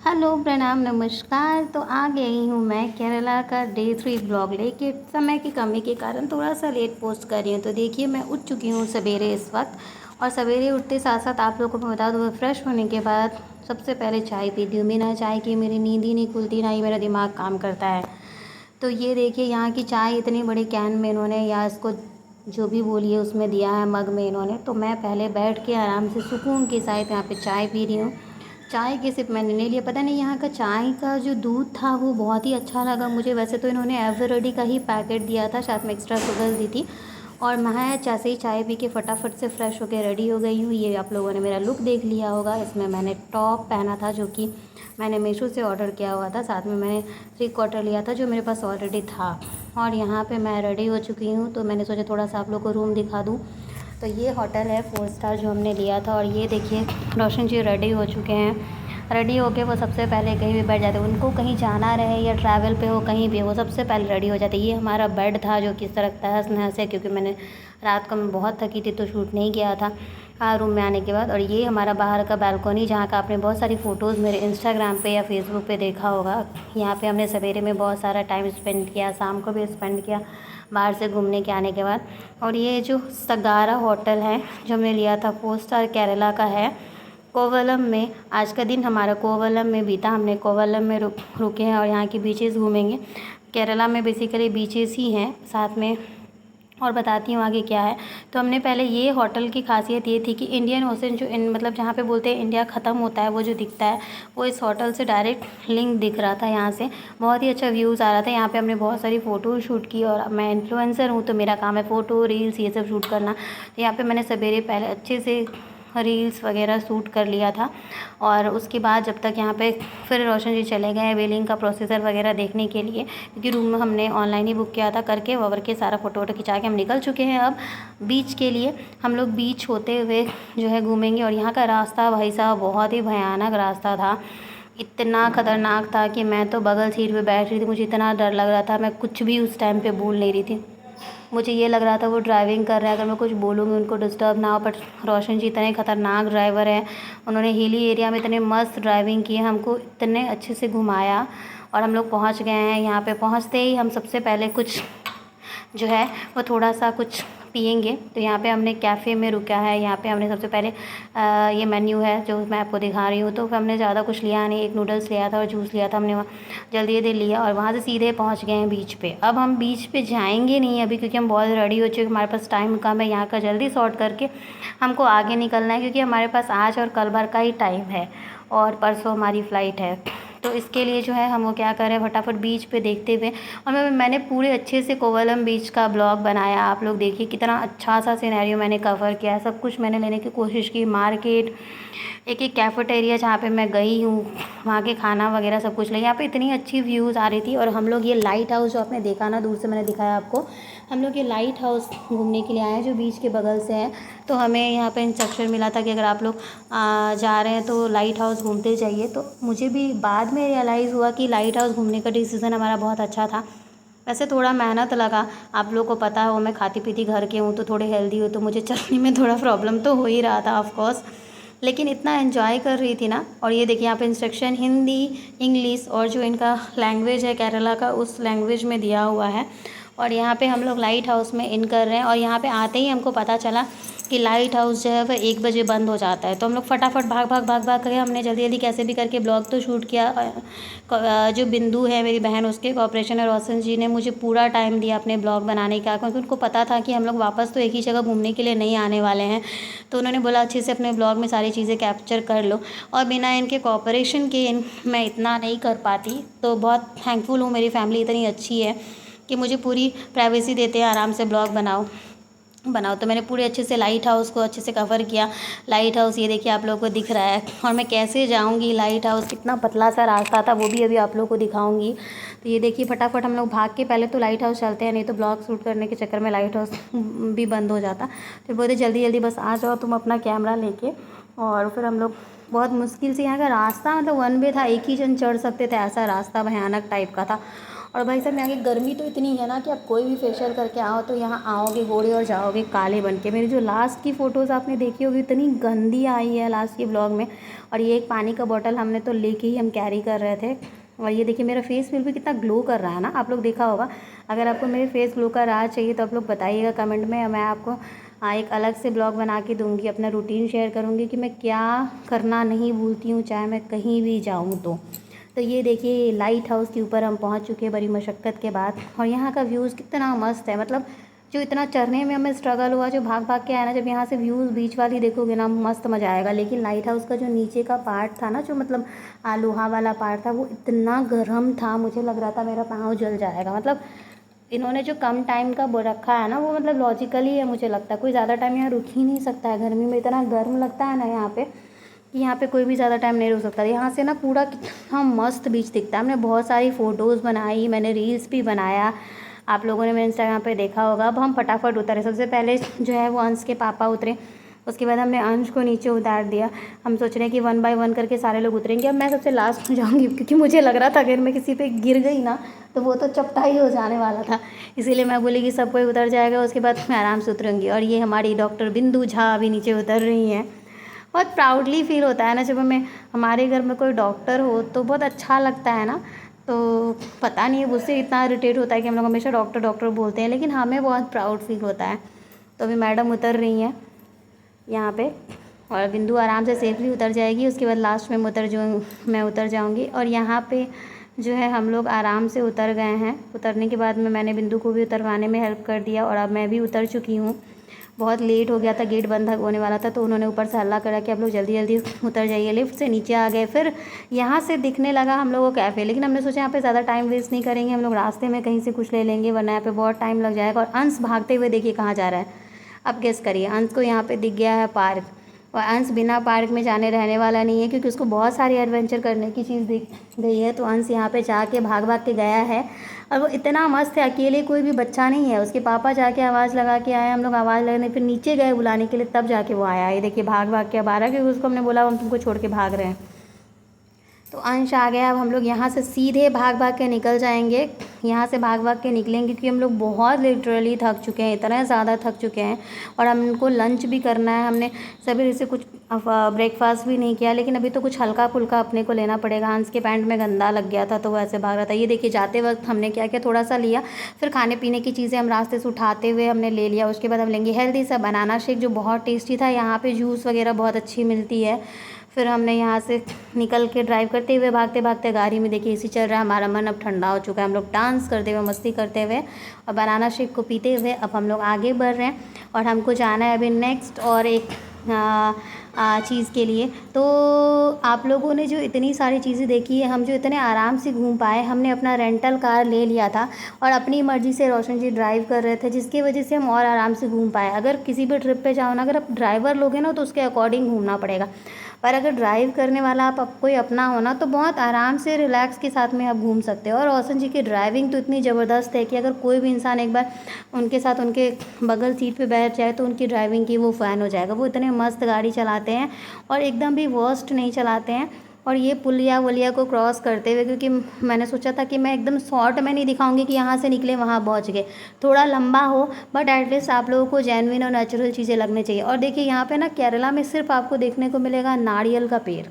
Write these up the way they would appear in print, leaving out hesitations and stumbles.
Hello, प्रणाम, नमस्कार। तो आ गई हूँ मैं केरला का डे 3 ब्लॉग लेके। समय की कमी के कारण थोड़ा-सा लेट पोस्ट कर रही हूँ। तो देखिए, मैं उठ चुकी हूँ सवेरे इस वक़्त, और सवेरे उठते साथ-साथ आप लोगों को मैं बता दूँ, फ्रेश होने के बाद सबसे पहले चाय पीती हूँ। बिना चाय के मेरी नींद ही नहीं खुलती, ना ही मेरा दिमाग काम करता है। तो ये देखिए, यहाँ की चाय इतने बड़े कैन में इन्होंने, या इसको जो भी बोलिए उसमें दिया है, मग में इन्होंने। तो मैं पहले बैठ के आराम से सुकून के साथ यहाँ पे चाय पी रही हूँ। चाय की सिप मैंने ले लिया। पता नहीं यहाँ का चाय का जो दूध था वो बहुत ही अच्छा लगा मुझे। वैसे तो इन्होंने एवरेडी का ही पैकेट दिया था, साथ में एक्स्ट्रा शुगर दी थी। और मैं जैसे ही चाय पी के फटाफट से फ़्रेश होकर रेडी हो गई हूँ। ये आप लोगों ने मेरा लुक देख लिया होगा। इसमें मैंने टॉप पहना था जो कि मैंने मीशो से ऑर्डर किया हुआ था। साथ में मैंने 3/4 लिया था जो मेरे पास ऑलरेडी था। और यहाँ पे मैं रेडी हो चुकी हूँ, तो मैंने सोचा थोड़ा सा आप लोग को रूम दिखा दूँ। तो ये होटल है 4 स्टार जो हमने लिया था। और ये देखिए, रोशन जी रेडी हो चुके हैं। रेडी होके वो सबसे पहले कहीं भी बैठ जाते हैं। उनको कहीं जाना रहे या ट्रैवल पे हो, कहीं भी, वो सबसे पहले रेडी हो जाते हैं। ये हमारा बेड था जो कि इस तरह तहस-नहस है, क्योंकि मैंने रात को मैं बहुत थकी थी तो शूट नहीं किया था रूम में आने के बाद। और ये हमारा बाहर का बालकनी, जहाँ का आपने बहुत सारी फ़ोटोज़ मेरे इंस्टाग्राम पे या फेसबुक पे देखा होगा। यहाँ पे हमने सवेरे में बहुत सारा टाइम स्पेंड किया, शाम को भी स्पेंड किया बाहर से घूमने के आने के बाद। और ये जो सगारा होटल है जो हमने लिया था, 4 स्टार केरला का है, कोवलम में। आज का दिन हमारा कोवलम में बीता। हमने कोवलम में रुके हैं और यहाँ की बीचेस घूमेंगे। केरला में बेसिकली बीचेस ही हैं साथ में। और बताती हूँ आगे क्या है। तो हमने पहले, ये होटल की खासियत ये थी कि इंडियन ओशन जो मतलब जहाँ पे बोलते हैं इंडिया ख़त्म होता है, वो जो दिखता है, वो इस होटल से डायरेक्ट लिंक दिख रहा था यहाँ से। बहुत ही अच्छा व्यूज़ आ रहा था। यहाँ पे हमने बहुत सारी फ़ोटो शूट की, और मैं इन्फ्लुएंसर हूँ तो मेरा काम है फ़ोटो, रील्स, ये सब शूट करना। तो यहाँ पे मैंने सवेरे पहले अच्छे से रील्स वगैरह शूट कर लिया था। और उसके बाद जब तक यहाँ पे फिर रोशन जी चले गए बिलिंग का प्रोसीजर वगैरह देखने के लिए, क्योंकि रूम हमने ऑनलाइन ही बुक किया था करके, ववर के सारा फ़ोटो वोटो खिंचा के हम निकल चुके हैं अब बीच के लिए। हम लोग बीच होते हुए जो है घूमेंगे। और यहाँ का रास्ता भाई साहब बहुत ही भयानक रास्ता था। इतना ख़तरनाक था कि मैं तो बगल सीट पे बैठ रही थी, मुझे इतना डर लग रहा था, मैं कुछ भी उस टाइम पे बोल नहीं रही थी। मुझे ये लग रहा था वो ड्राइविंग कर रहे हैं, अगर मैं कुछ बोलूँगी उनको डिस्टर्ब ना हो। बट रोशन जी इतने ख़तरनाक ड्राइवर हैं, उन्होंने हिली एरिया में इतने मस्त ड्राइविंग की, हमको इतने अच्छे से घुमाया। और हम लोग पहुँच गए हैं। यहाँ पे पहुँचते ही हम सबसे पहले कुछ जो है वो थोड़ा सा कुछ पिएंगे। तो यहाँ पे हमने कैफ़े में रुका है। यहाँ पे हमने सबसे पहले ये मेन्यू है जो मैं आपको दिखा रही हूँ। तो हमने ज़्यादा कुछ लिया नहीं, एक नूडल्स लिया था और जूस लिया था हमने, वहाँ जल्दी जल्दी लिया। और वहाँ से सीधे पहुँच गए हैं बीच पे। अब हम बीच पे जाएंगे नहीं अभी, क्योंकि हम बहुत रेडी हो चुके, हमारे पास टाइम कम है। यहाँ का जल्दी सॉर्ट करके हमको आगे निकलना है, क्योंकि हमारे पास आज और कल भर का ही टाइम है, और परसों हमारी फ़्लाइट है। तो इसके लिए जो है हम वो क्या करें, फटाफट बीच पे देखते हुए। और मैंने पूरे अच्छे से कोवलम बीच का ब्लॉग बनाया। आप लोग देखिए कितना अच्छा सा सिनेरियो मैंने कवर किया। सब कुछ मैंने लेने की कोशिश की, मार्केट, एक एक कैफेटेरिया जहाँ पे मैं गई हूँ, वहाँ के खाना वगैरह सब कुछ ले। यहाँ पे इतनी अच्छी व्यूज़ आ रही थी। और हम लोग ये लाइट हाउस जो आपने देखा ना, दूर से मैंने दिखाया आपको, हम लोग ये लाइट हाउस घूमने के लिए आए हैं जो बीच के बगल से है। तो हमें यहाँ पे इंस्ट्रक्शन मिला था कि अगर आप लोग जा रहे हैं तो लाइट हाउस घूमते जाइए। तो मुझे भी बाद में रियलाइज़ हुआ कि लाइट हाउस घूमने का डिसीज़न हमारा बहुत अच्छा था। वैसे थोड़ा मेहनत लगा, आप लोग को पता हो मैं खाती पीती घर के हूँ, तो थोड़े हेल्दी हूँ, तो मुझे चलने में थोड़ा प्रॉब्लम तो हो ही रहा था ऑफ कोर्स, लेकिन इतना एंजॉय कर रही थी ना। और ये देखिए यहाँ पे इंस्ट्रक्शन हिंदी, इंग्लिश और जो इनका लैंग्वेज है केरला का, उस लैंग्वेज में दिया हुआ है। और यहाँ पे हम लोग लाइट हाउस में इन कर रहे हैं। और यहाँ पे आते ही हमको पता चला कि लाइट हाउस जो है वह 1 बजे बंद हो जाता है। तो हम लोग फटाफट भाग करके हमने जल्दी जल्दी कैसे भी करके ब्लॉग तो शूट किया। जो बिंदु है मेरी बहन, उसके कॉपरेशन और रोशन जी ने मुझे पूरा टाइम दिया अपने ब्लॉग बनाने का, क्योंकि उनको पता था कि हम लोग वापस तो एक ही जगह घूमने के लिए नहीं आने वाले हैं। तो उन्होंने बोला अच्छे से अपने ब्लॉग में सारी चीज़ें कैप्चर कर लो। और बिना इनके कॉपरेशन के मैं इतना नहीं कर पाती। तो बहुत थैंकफुल हूँ, मेरी फैमिली इतनी अच्छी है कि मुझे पूरी प्राइवेसी देते हैं, आराम से ब्लॉग बनाओ। तो मैंने पूरे अच्छे से लाइट हाउस को अच्छे से कवर किया। लाइट हाउस ये देखिए आप लोगों को दिख रहा है। और मैं कैसे जाऊंगी लाइट हाउस, कितना पतला सा रास्ता था, वो भी अभी आप लोगों को दिखाऊंगी। तो ये देखिए फटाफट हम लोग भाग के पहले तो लाइट हाउस चलते हैं, नहीं तो ब्लॉग शूट करने के चक्कर में लाइट हाउस भी बंद हो जाता। तो बोलते जल्दी जल्दी बस आ जाओ तुम अपना कैमरा लेके। और फिर हम लोग बहुत मुश्किल से, यहाँ का रास्ता मतलब 1 वे था, एक ही जन चढ़ सकते थे, ऐसा रास्ता भयानक टाइप का था। और भाई साहब यहाँ की गर्मी तो इतनी है ना कि आप कोई भी फेशियल करके आओ तो यहाँ आओगे गोरे और जाओगे काले बन के। मेरी जो लास्ट की फ़ोटोज़ आपने देखी होगी इतनी गंदी आई है लास्ट के ब्लॉग में। और ये एक पानी का बॉटल हमने तो लेके ही हम कैरी कर रहे थे। और ये देखिए मेरा फेस फिर भी कितना ग्लो कर रहा है ना, आप लोग देखा होगा। अगर आपको मेरे फेस ग्लो का राज चाहिए तो आप लोग बताइएगा कमेंट में, मैं आपको एक अलग से ब्लॉग बना के दूँगी, अपना रूटीन शेयर करूँगी कि मैं क्या करना नहीं भूलती हूँ चाहे मैं कहीं भी जाऊँ तो ये देखिए लाइट हाउस के ऊपर हम पहुँच चुके हैं बड़ी मशक्क़त के बाद। और यहाँ का व्यूज़ कितना मस्त है, मतलब जो इतना चढ़ने में हमें स्ट्रगल हुआ, जो भाग भाग के आया ना, जब यहाँ से व्यूज़ बीच वाली देखोगे ना मस्त मज़ा आएगा। लेकिन लाइट हाउस का जो नीचे का पार्ट था ना, जो मतलब लोहा वाला पार्ट था, वो इतना गर्म था, मुझे लग रहा था मेरा पाँव जल जाएगा। मतलब इन्होंने जो कम टाइम का वो रखा है ना, वो मतलब लॉजिकली है मुझे लगता है। कोई ज़्यादा टाइम यहाँ रुक ही नहीं सकता है, गर्मी में इतना गर्म लगता है ना यहाँ पे कि यहाँ पे कोई भी ज़्यादा टाइम नहीं रुक सकता। यहाँ से ना पूरा कितना मस्त बीच दिखता है। हमने बहुत सारी फ़ोटोज़ बनाई, मैंने रील्स भी बनाया, आप लोगों ने मेरे इंस्टाग्राम पे देखा होगा। अब हम फटाफट उतरे। सबसे पहले जो है वो अंश के पापा उतरे, उसके बाद हमने अंश को नीचे उतार दिया। हम सोच रहे हैं कि 1 बाय 1 करके सारे लोग उतरेंगे। अब मैं सबसे लास्ट में जाऊँगी क्योंकि मुझे लग रहा था अगर मैं किसी पे गिर गई ना तो वो तो चपटाई हो जाने वाला था, इसीलिए मैं बोली कि सब कोई उतर जाएगा, उसके बाद मैं आराम से उतरूँगी। और ये हमारी डॉक्टर बिंदु झा अभी नीचे उतर रही हैं। बहुत प्राउडली फील होता है ना जब हमें हमारे घर में कोई डॉक्टर हो, तो बहुत अच्छा लगता है ना। तो पता नहीं है मुझसे इतना इरिटेट होता है कि हम लोग हमेशा डॉक्टर डॉक्टर बोलते हैं, लेकिन हमें बहुत प्राउड फील होता है। तो अभी मैडम उतर रही हैं यहाँ पे और बिंदु आराम से सेफली उतर जाएगी। उसके बाद लास्ट में मैं उतर जाऊँगी। और यहाँ पे जो है हम लोग आराम से उतर गए हैं। उतरने के बाद में मैंने बिंदु को भी उतरवाने में हेल्प कर दिया और अब मैं भी उतर चुकी हूँ। बहुत लेट हो गया था, गेट बंद होने वाला था, तो उन्होंने ऊपर से हल्ला करा कि आप लोग जल्दी जल्दी उतर जाइए। लिफ्ट से नीचे आ गए। फिर यहाँ से दिखने लगा हम लोगों को कैफ़े, लेकिन हमने सोचा यहाँ पे ज़्यादा टाइम वेस्ट नहीं करेंगे, हम लोग रास्ते में कहीं से कुछ ले लेंगे वरना यहाँ पे बहुत टाइम लग जाएगा। और अंश भागते हुए देखिए कहाँ जा रहा है, अब गेस करिए। अंश को यहाँ पे दिख गया है पार्क, और अंश बिना पार्क में जाने रहने वाला नहीं है क्योंकि उसको बहुत सारी एडवेंचर करने की चीज़ दिख गई है। तो अंश यहाँ पे जाके भाग भाग के गया है और वो इतना मस्त है, अकेले कोई भी बच्चा नहीं है। उसके पापा जाके आवाज़ लगा के आए, हम लोग आवाज़ लगने फिर नीचे गए बुलाने के लिए, तब जाके वो आया। ये देखिए भाग भाग के अब आ रहा है क्योंकि उसको हमने बोला हम तुमको छोड़ के भाग रहे हैं। तो अंश आ गया। अब हम लोग यहाँ से सीधे भाग भाग के निकल जाएंगे, यहाँ से भाग भाग के निकलेंगे क्योंकि हम लोग बहुत लिटरली थक चुके हैं, इतना ज़्यादा थक चुके हैं। और हमको लंच भी करना है, हमने सवेरे से कुछ ब्रेकफास्ट भी नहीं किया, लेकिन अभी तो कुछ हल्का फुल्का अपने को लेना पड़ेगा। अंश के पैंट में गंदा लग गया था तो वो ऐसे भाग रहा था। ये देखिए जाते वक्त हमने क्या किया, थोड़ा सा लिया, फिर खाने पीने की चीज़ें हम रास्ते से उठाते हुए हमने ले लिया। उसके बाद हम लेंगे हेल्दी सा बनाना शेक जो बहुत टेस्टी था। यहाँ पर जूस वगैरह बहुत अच्छी मिलती है। फिर हमने यहाँ से निकल के ड्राइव करते हुए भागते भागते गाड़ी में देखिए एसी चल रहा है, हमारा मन अब ठंडा हो चुका है। हम लोग डांस करते हुए मस्ती करते हुए और बनाना शेक को पीते हुए अब हम लोग आगे बढ़ रहे हैं। और हमको जाना है अभी नेक्स्ट और एक चीज़ के लिए। तो आप लोगों ने जो इतनी सारी चीज़ें देखी है, हम जो इतने आराम से घूम पाए, हमने अपना रेंटल कार ले लिया था और अपनी मर्ज़ी से रोशन जी ड्राइव कर रहे थे, जिसकी वजह से हम और आराम से घूम पाए। अगर किसी भी ट्रिप पे जाओ ना, अगर आप ड्राइवर लोगे ना तो उसके अकॉर्डिंग घूमना पड़ेगा, पर अगर ड्राइव करने वाला आप कोई अपना हो ना तो बहुत आराम से रिलैक्स के साथ में आप घूम सकते हो। और रोशन जी की ड्राइविंग तो इतनी ज़बरदस्त है कि अगर कोई भी इंसान एक बार उनके साथ उनके बगल सीट पे बैठ जाए तो उनकी ड्राइविंग की वो फ़ैन हो जाएगा। वो इतने मस्त गाड़ी चलाते हैं और एकदम भी वर्स्ट नहीं चलाते हैं। और ये पुलिया वलिया को क्रॉस करते हुए, क्योंकि मैंने सोचा था कि मैं एकदम शॉर्ट में नहीं दिखाऊंगी कि यहाँ से निकले वहाँ पहुँच गए, थोड़ा लंबा हो, बट एटलीस्ट आप लोगों को जेन्युइन और नेचुरल चीज़ें लगनी चाहिए। और देखिए यहाँ पे ना केरला में सिर्फ आपको देखने को मिलेगा नारियल का पेड़,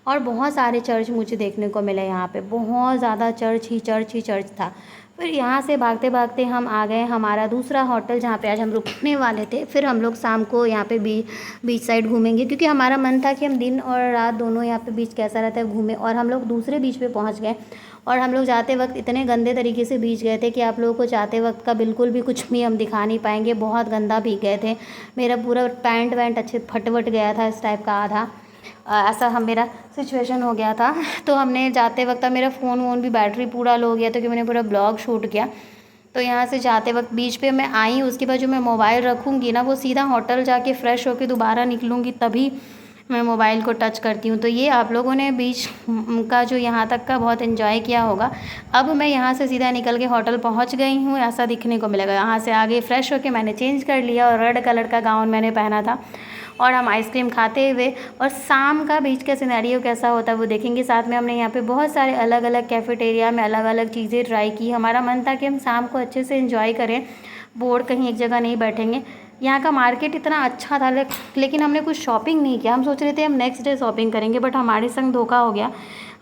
और बहुत सारे चर्च मुझे देखने को मिले। यहाँ पे बहुत ज़्यादा चर्च ही चर्च था। फिर यहाँ से भागते भागते हम आ गए हमारा दूसरा होटल जहाँ पे आज हम रुकने वाले थे। फिर हम लोग शाम को यहाँ पे बीच साइड घूमेंगे क्योंकि हमारा मन था कि हम दिन और रात दोनों यहाँ पे बीच कैसा रहता है घूमें। और हम लोग दूसरे बीच पे पहुँच गए और हम लोग जाते वक्त इतने गंदे तरीके से बीच गए थे कि आप लोगों को जाते वक्त का बिल्कुल भी कुछ भी हम दिखा नहीं पाएंगे। बहुत गंदा भीग गए थे, मेरा पूरा पैंट वैंट अच्छे फटवट गया था इस टाइप का आधा, ऐसा हम मेरा सिचुएशन हो गया था। तो हमने जाते वक्त मेरा फ़ोन वोन भी बैटरी पूरा लो गया था क्योंकि मैंने पूरा ब्लॉग शूट किया। तो यहाँ से जाते वक्त बीच पे मैं आई, उसके बाद जो मैं मोबाइल रखूँगी ना वो सीधा होटल जाके फ़्रेश होके दोबारा निकलूँगी तभी मैं मोबाइल को टच करती हूँ। तो ये आप लोगों ने बीच का जो यहाँ तक का बहुत एंजॉय किया होगा। अब मैं यहाँ से सीधा निकल के होटल पहुँच गई हूँ, ऐसा दिखने को मिलेगा। यहाँ से आगे फ़्रेश होके मैंने चेंज कर लिया और रेड कलर का गाउन मैंने पहना था और हम आइसक्रीम खाते हुए और शाम का बीच का सिनेरियो कैसा होता है वो देखेंगे। साथ में हमने यहाँ पे बहुत सारे अलग अलग कैफ़ेटेरिया में अलग अलग चीज़ें ट्राई की। हमारा मन था कि हम शाम को अच्छे से एंजॉय करें, बोर्ड कहीं एक जगह नहीं बैठेंगे। यहाँ का मार्केट इतना अच्छा था लेकिन हमने कुछ शॉपिंग नहीं किया। हम सोच रहे थे हम नेक्स्ट डे शॉपिंग करेंगे, बट हमारे संग धोखा हो गया।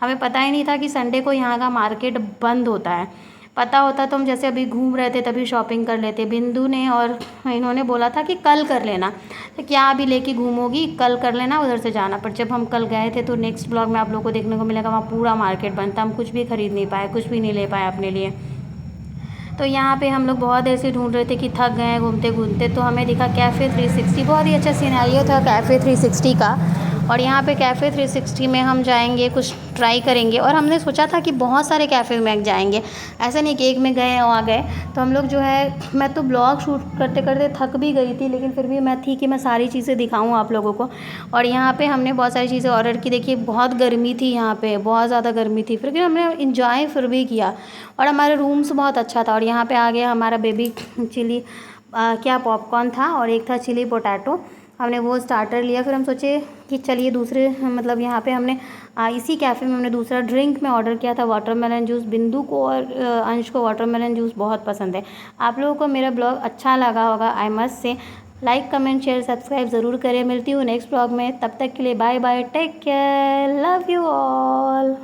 हमें पता ही नहीं था कि संडे को यहाँ का मार्केट बंद होता है। पता होता तो हम जैसे अभी घूम रहे थे तभी शॉपिंग कर लेते। बिंदु ने और इन्होंने बोला था कि कल कर लेना, तो क्या अभी लेके घूमोगी, कल कर लेना, उधर से जाना। पर जब हम कल गए थे तो नेक्स्ट ब्लॉग में आप लोगों को देखने को मिलेगा वहाँ पूरा मार्केट बंद था। हम कुछ भी खरीद नहीं पाए, कुछ भी नहीं ले पाए अपने लिए। तो यहाँ पे हम लोग बहुत देर से ढूंढ रहे थे कि थक गए हैं घूमते घूमते। तो हमें दिखा कैफ़े 360, बहुत ही अच्छा सिनेरियो था कैफ़े 360 का। और यहाँ पे कैफ़े 360 में हम जाएंगे, कुछ ट्राई करेंगे। और हमने सोचा था कि बहुत सारे कैफ़े में जाएंगे, ऐसा नहीं कि एक में गए और आ गए। तो हम लोग जो है, मैं तो ब्लॉग शूट करते करते थक भी गई थी, लेकिन फिर भी मैं थी कि मैं सारी चीज़ें दिखाऊँ आप लोगों को। और यहाँ पे हमने बहुत सारी चीज़ें ऑर्डर की। देखिए बहुत गर्मी थी यहाँ पे, बहुत ज़्यादा गर्मी थी, फिर भी हमने इंजॉय फिर भी किया। और हमारे रूम्स बहुत अच्छा था। और यहाँ पे आ गया हमारा बेबी चिली क्या पॉपकॉर्न था और एक था चिली पोटैटो। हमने वो स्टार्टर लिया। फिर हम सोचे कि चलिए दूसरे, मतलब यहाँ पे हमने इसी कैफ़े में हमने दूसरा ड्रिंक में ऑर्डर किया था वाटरमेलन जूस। बिंदु को और अंश को वाटरमेलन जूस बहुत पसंद है। आप लोगों को मेरा ब्लॉग अच्छा लगा होगा, I must say. Like comment share subscribe ज़रूर करें। मिलती हूँ नेक्स्ट ब्लॉग में, तब तक के लिए bye bye, take care, love you all.